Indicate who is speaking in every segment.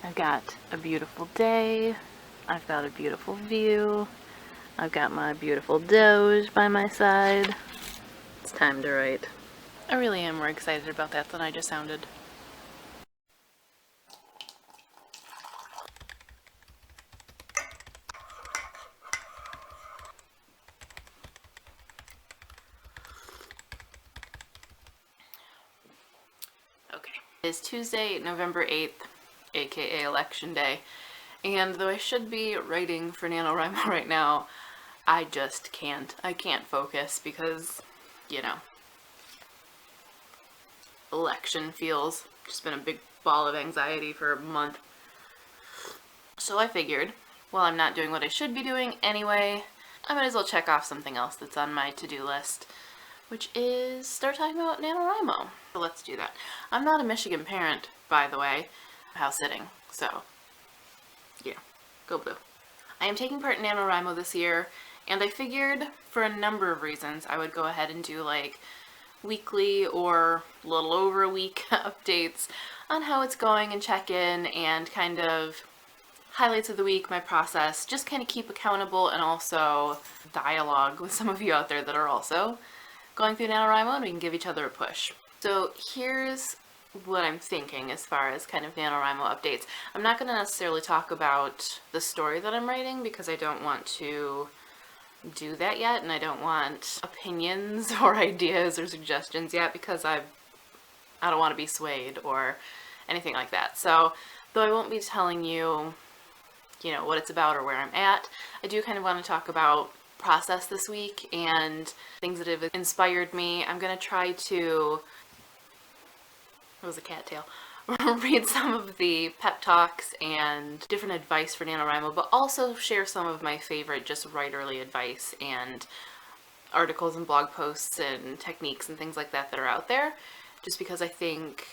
Speaker 1: I've got a beautiful day, I've got a beautiful view, I've got my beautiful doge by my side. It's time to write. I really am more excited about that than I just sounded. Okay. It is Tuesday, November 8th, aka Election Day, and though I should be writing for NaNoWriMo right now, I just can't. I can't focus because, you know, election feels just been a big ball of anxiety for a month. So I figured, well, I'm not doing what I should be doing anyway, I might as well check off something else that's on my to-do list, which is start talking about NaNoWriMo. So let's do that. I'm not a Michigan parent, by the way, house sitting, so yeah, go blue. I am taking part in NaNoWriMo this year, and I figured for a number of reasons I would go ahead and do like weekly or a little over a week updates on how it's going and check in and kind of highlights of the week, my process, just kind of keep accountable and also dialogue with some of you out there that are also going through NaNoWriMo, and we can give each other a push. So here's what I'm thinking as far as kind of NaNoWriMo updates. I'm not going to necessarily talk about the story that I'm writing because I don't want to do that yet, and I don't want opinions or ideas or suggestions yet because I don't want to be swayed or anything like that. So though I won't be telling you, you know, what it's about or where I'm at, I do kind of want to talk about process this week and things that have inspired me. I'm going to try to, it was a cattail, read some of the pep talks and different advice for NaNoWriMo, but also share some of my favorite just writerly advice and articles and blog posts and techniques and things like that that are out there, just because I think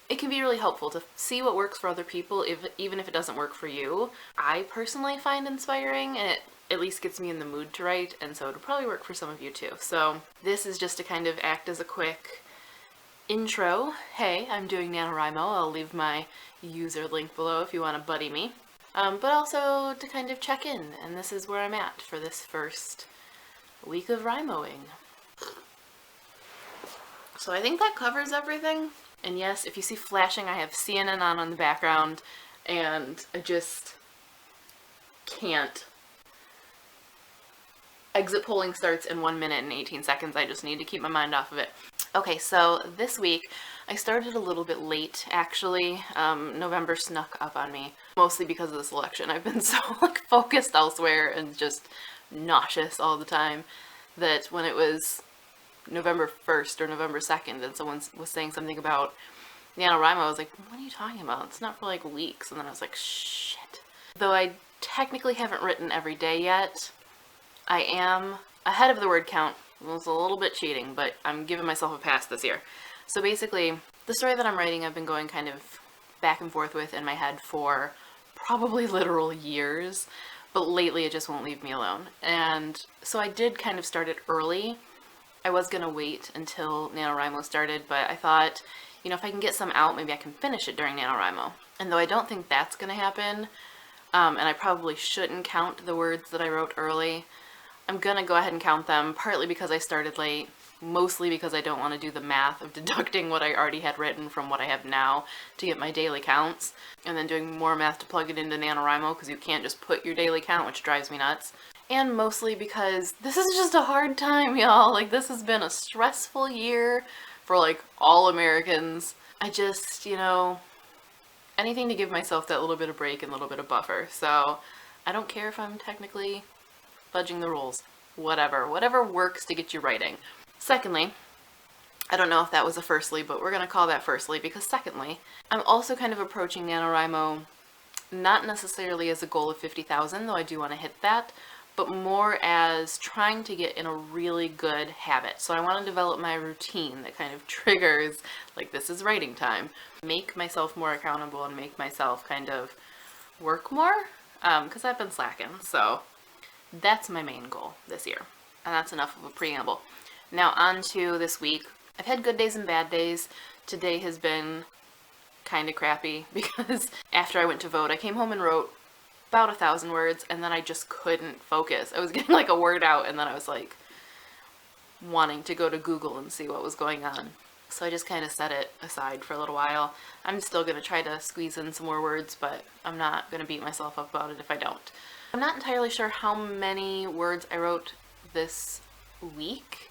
Speaker 1: it can be really helpful to see what works for other people, even if it doesn't work for you. I personally find inspiring, and it at least gets me in the mood to write, and so it'll probably work for some of you too. So this is just to kind of act as a quick intro. Hey, I'm doing NaNoWriMo. I'll leave my user link below if you want to buddy me. But also to kind of check in, and this is where I'm at for this first week of Rimoing. So I think that covers everything. And yes, if you see flashing, I have CNN on in the background, and I just can't. Exit polling starts in 1 minute and 18 seconds. I just need to keep my mind off of it. Okay, so this week I started a little bit late, actually. November snuck up on me, mostly because of this election. I've been so focused elsewhere and just nauseous all the time that when it was November 1st or November 2nd and someone was saying something about NaNoWriMo, I was like, what are you talking about? It's not for like weeks. And then I was like, shit. Though I technically haven't written every day yet, I am ahead of the word count. It was a little bit cheating, but I'm giving myself a pass this year. So basically, the story that I'm writing I've been going kind of back and forth with in my head for probably literal years, but lately it just won't leave me alone. And so I did kind of start it early. I was going to wait until NaNoWriMo started, but I thought, you know, if I can get some out, maybe I can finish it during NaNoWriMo. And though I don't think that's going to happen, and I probably shouldn't count the words that I wrote early, I'm going to go ahead and count them, partly because I started late, mostly because I don't want to do the math of deducting what I already had written from what I have now to get my daily counts, and then doing more math to plug it into NaNoWriMo, because you can't just put your daily count, which drives me nuts. And mostly because this is just a hard time, y'all. Like, this has been a stressful year for, like, all Americans. I just, you know, anything to give myself that little bit of break and a little bit of buffer. So, I don't care if I'm technically fudging the rules. Whatever works to get you writing. Secondly, I don't know if that was a firstly, but we're going to call that firstly, because secondly, I'm also kind of approaching NaNoWriMo not necessarily as a goal of 50,000, though I do want to hit that, but more as trying to get in a really good habit. So I want to develop my routine that kind of triggers, like, this is writing time. Make myself more accountable and make myself kind of work more, because I've been slacking. So that's my main goal this year. And that's enough of a preamble. Now on to this week. I've had good days and bad days. Today has been kind of crappy because after I went to vote, I came home and wrote about 1,000 words, and then I just couldn't focus. I was getting like a word out, and then I was like wanting to go to Google and see what was going on. So I just kind of set it aside for a little while. I'm still going to try to squeeze in some more words, but I'm not going to beat myself up about it if I don't. I'm not entirely sure how many words I wrote this week.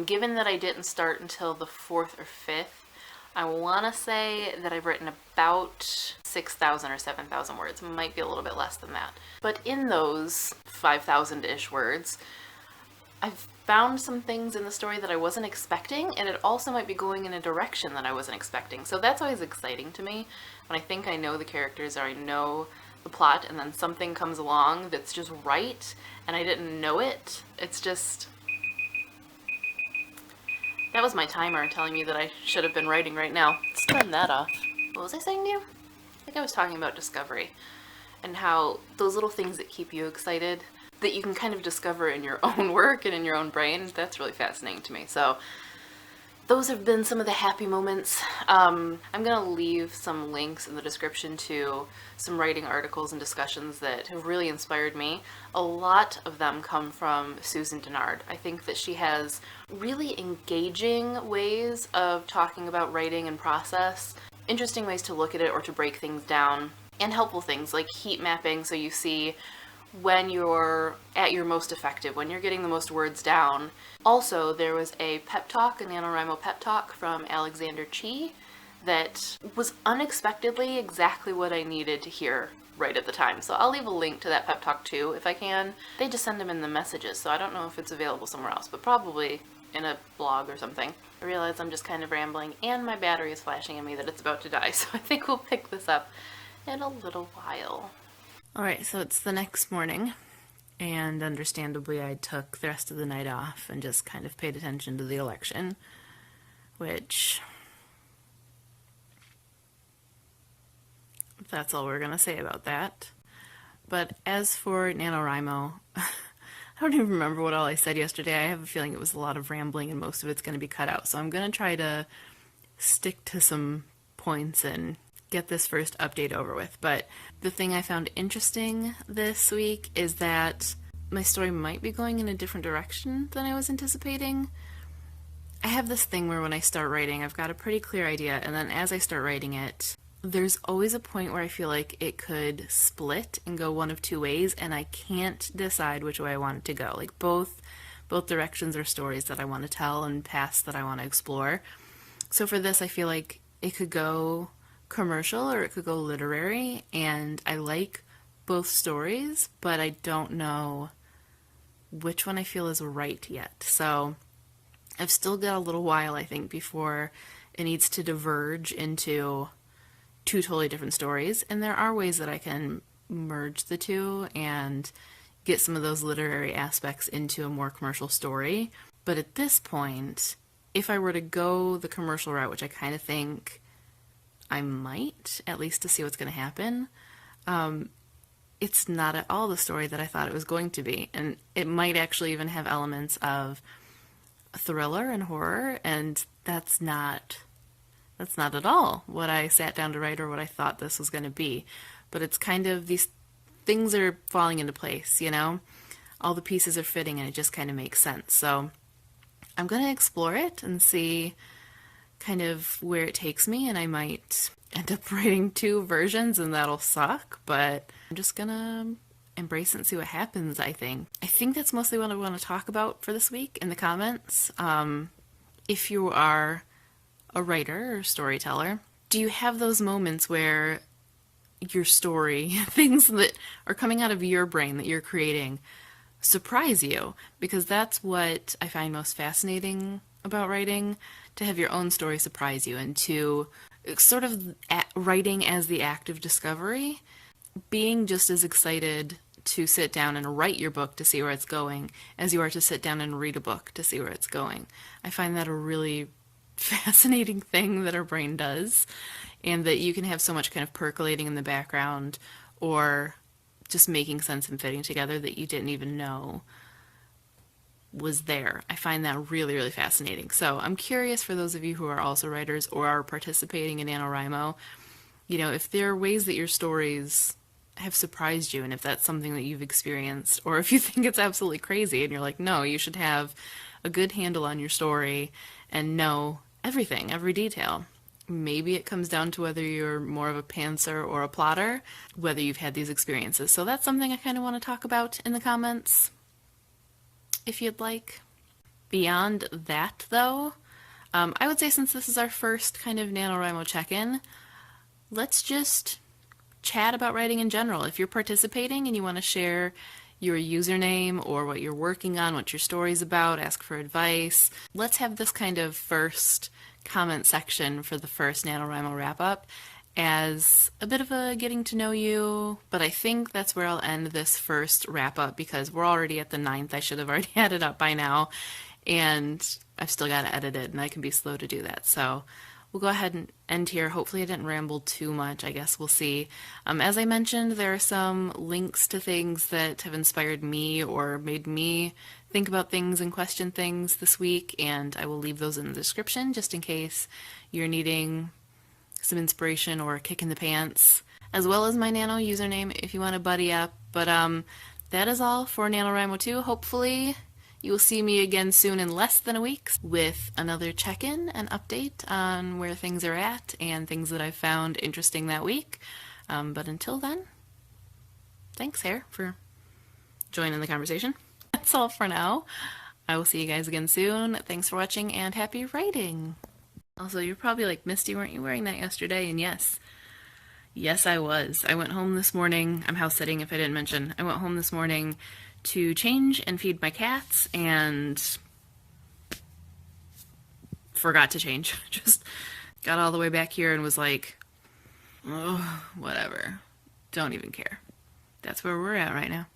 Speaker 1: Given that I didn't start until the 4th or 5th, I want to say that I've written about 6,000 or 7,000 words. Might be a little bit less than that. But in those 5,000-ish words, I've found some things in the story that I wasn't expecting, and it also might be going in a direction that I wasn't expecting. So that's always exciting to me, when I think I know the characters or I know the plot, and then something comes along that's just right, and I didn't know it. It's just... That was my timer telling me that I should have been writing right now. Let's turn that off. What was I saying to you? I think I was talking about discovery and how those little things that keep you excited, that you can kind of discover in your own work and in your own brain, that's really fascinating to me. So those have been some of the happy moments. I'm gonna leave some links in the description to some writing articles and discussions that have really inspired me. A lot of them come from Susan Dennard. I think that she has really engaging ways of talking about writing and process, interesting ways to look at it or to break things down, and helpful things like heat mapping, so you see when you're at your most effective, when you're getting the most words down. Also, there was a pep talk, a NaNoWriMo pep talk from Alexander Chi that was unexpectedly exactly what I needed to hear right at the time. So I'll leave a link to that pep talk too, if I can. They just send them in the messages, so I don't know if it's available somewhere else, but probably in a blog or something. I realize I'm just kind of rambling, and my battery is flashing at me that it's about to die, so I think we'll pick this up in a little while. Alright, so it's the next morning, and understandably I took the rest of the night off and just kind of paid attention to the election, which, that's all we're gonna say about that. But as for NaNoWriMo, I don't even remember what all I said yesterday. I have a feeling it was a lot of rambling and most of it's going to be cut out, so I'm going to try to stick to some points and get this first update over with. But the thing I found interesting this week is that my story might be going in a different direction than I was anticipating. I have this thing where when I start writing, I've got a pretty clear idea, and then as I start writing it, there's always a point where I feel like it could split and go one of two ways, and I can't decide which way I want it to go. Like both directions are stories that I want to tell and paths that I want to explore. So for this, I feel like it could go commercial or it could go literary, and I like both stories, but I don't know which one I feel is right yet. So I've still got a little while, I think, before it needs to diverge into two totally different stories, and there are ways that I can merge the two and get some of those literary aspects into a more commercial story. But at this point, if I were to go the commercial route, which I kind of think I might, at least to see what's going to happen, it's not at all the story that I thought it was going to be. And it might actually even have elements of thriller and horror, and that's not at all what I sat down to write or what I thought this was going to be. But it's kind of, these things are falling into place, you know? All the pieces are fitting and it just kind of makes sense. So I'm going to explore it and see kind of where it takes me, and I might end up writing two versions and that'll suck, but I'm just gonna embrace it and see what happens, I think. I think that's mostly what I want to talk about for this week in the comments. If you are a writer or storyteller, do you have those moments where your story, things that are coming out of your brain that you're creating, surprise you? Because that's what I find most fascinating about writing, to have your own story surprise you, and to sort of writing as the act of discovery, being just as excited to sit down and write your book to see where it's going as you are to sit down and read a book to see where it's going. I find that a really fascinating thing that our brain does, and that you can have so much kind of percolating in the background or just making sense and fitting together that you didn't even know was there. I find that really, really fascinating. So I'm curious, for those of you who are also writers or are participating in NaNoWriMo, You know, if there are ways that your stories have surprised you, and if that's something that you've experienced, or if you think it's absolutely crazy and you're like, no, you should have a good handle on your story and know everything, every detail. Maybe it comes down to whether you're more of a pantser or a plotter, whether you've had these experiences. So that's something I kind of want to talk about in the comments, if you'd like. Beyond that, though, I would say since this is our first kind of NaNoWriMo check-in, let's just chat about writing in general. If you're participating and you want to share your username or what you're working on, what your story's about, ask for advice, let's have this kind of first comment section for the first NaNoWriMo wrap-up as a bit of a getting to know you, but I think that's where I'll end this first wrap-up because we're already at the 9th. I should have already had it up by now, and I've still got to edit it, and I can be slow to do that. So we'll go ahead and end here. Hopefully I didn't ramble too much. I guess we'll see. As I mentioned, there are some links to things that have inspired me or made me think about things and question things this week, and I will leave those in the description just in case you're needing some inspiration or a kick in the pants, as well as my Nano username if you want to buddy up. But that is all for NaNoWriMo 2. Hopefully you will see me again soon in less than a week with another check-in and update on where things are at and things that I've found interesting that week. But until then, thanks, Hare, for joining the conversation. That's all for now. I will see you guys again soon. Thanks for watching and happy writing. Also, you're probably like, Misty, weren't you wearing that yesterday? And yes, I was. I went home this morning. I'm house sitting if I didn't mention. I went home this morning to change and feed my cats and forgot to change. Just got all the way back here and was like, oh, whatever. Don't even care. That's where we're at right now.